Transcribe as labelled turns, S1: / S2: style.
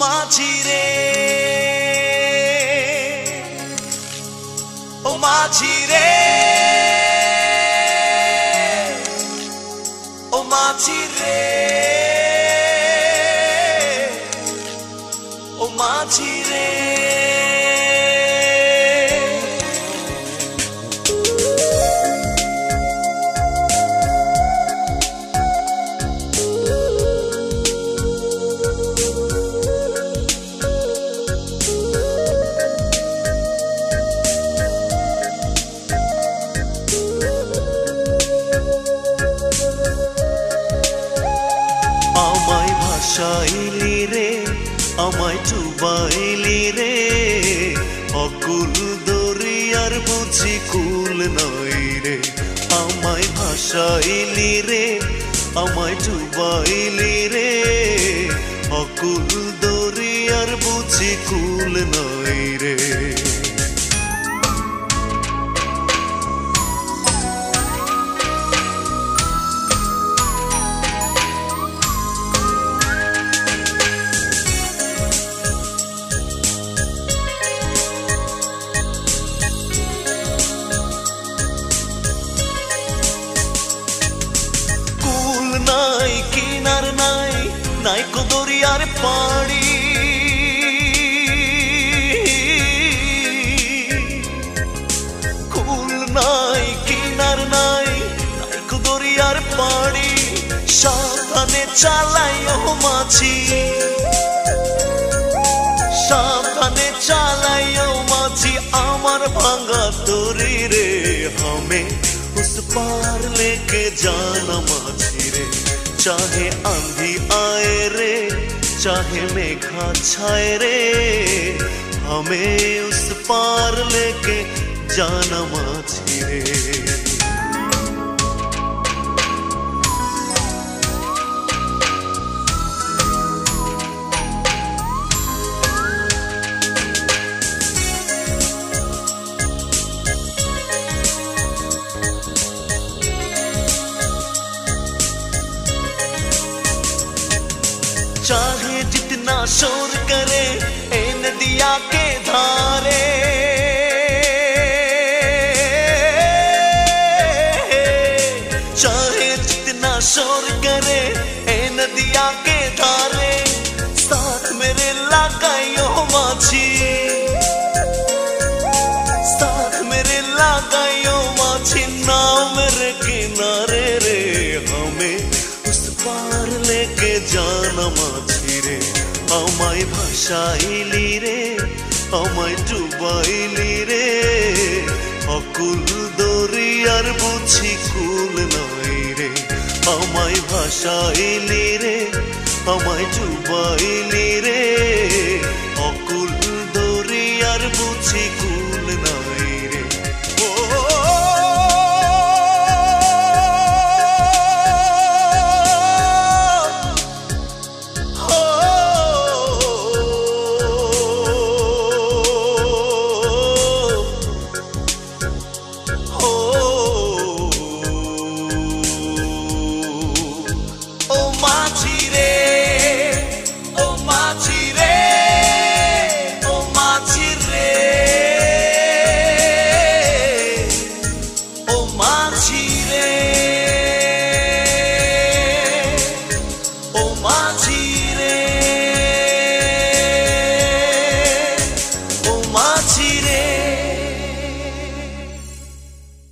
S1: মাঝি রে, ও মাঝি রে, ও মাঝি রে, ও মাঝি রে। আমায় ভাসাইলি রে, আমায় চুবাইলি রে, অকুল দরিয়ার বুঝি কুল নাই রে। আমায় ভাসাইলি রে, আমায় চুবাইলি রে, অকুল দরিয়ার বুঝি কুল নাই রে। নাই কিনার নাই, নাই কো দরিয়ার পাড়ি, কুল নাই কিনার নাই, নাই কো দরিয়ার পাড়ি। সাবধানে চালাই ও মাঝি, সাবধানে চালাই ও মাঝি, আমার ভাঙা তরি রে। हमें उस पार लेके जाना माझी रे, चाहे आंधी आए रे, चाहे मेघा छाए रे, हमें उस पार लेके जाना माझी रे। चाहे जितना शोर करे ए नदिया के धारे, चाहे जितना शोर करे ए नदिया के धारे, साथ मेरे लगाइयो माझी, साथ मेरे लगाइयो माझी, नाव मेरे किनारे रे। हमें उस पार लेके जाना माझी रे। আমায় ভাসাইলি রে, আমায় ডুবাইলি রে, অকুল দরিয়ার বুঝি কুল নাই রে। আমায় ভাসাইলি রে, আমায় ডুবাইলি রে, অকুল দরিয়ার বুঝি কুল নাই রে। মাঝি রে।